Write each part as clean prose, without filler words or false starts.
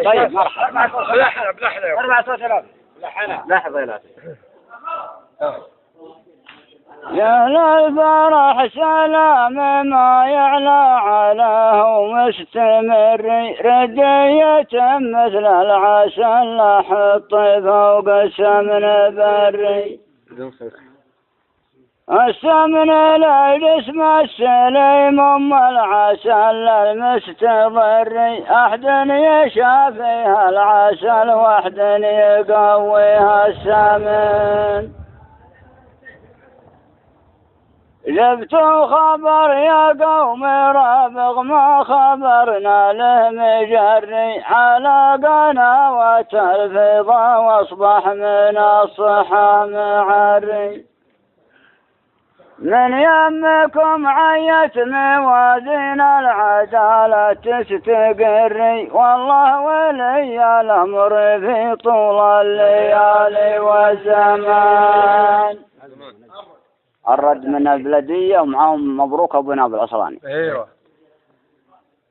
طيب مرحبا. بلحظة 4000 لحظة لا يا للفرح سلام ما يعلى عليه مستمر ردية مثل العسل لحط فوق السمن بري السمن لا جسم السليم ام العسل المستضر احد يشافيها العسل واحد يقويها السمن جبتوا خبر يا قوم رابغ ما خبرنا له مجري على قنوات الفضا واصبح من الصحا معري من يمكم عيت موازين العدالة تستقري والله ولي الأمر في طول الليالي والزمان. الرد من البلدية ومعهم مبروك أبو ناب الأصلاني. ايوه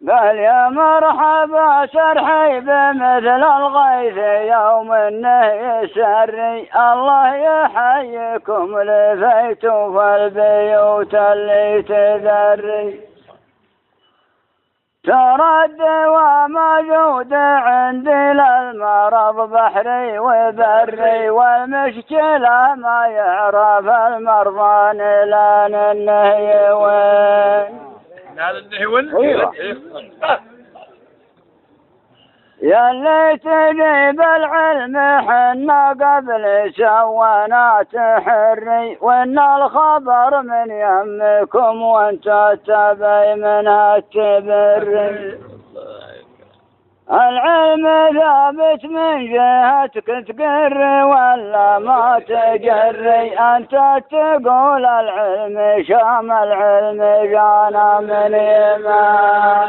قال يا مرحبا سرحي بمثل الغيث يوم انه يسري الله يحييكم لفيتوا في البيوت اللي تذري ترى الدواء موجود عندي للمرض بحري وبري والمشكلة ما يعرف المرضى لان النهي وين ايوه يا اللي تجيب العلم حنا قبل سوانا تحري وان الخبر من يمكم وانت تبي منها التبري العلم ثابت من جهتك تقري ولا ما تجري انت تقول العلم شام العلم جانا من يمان.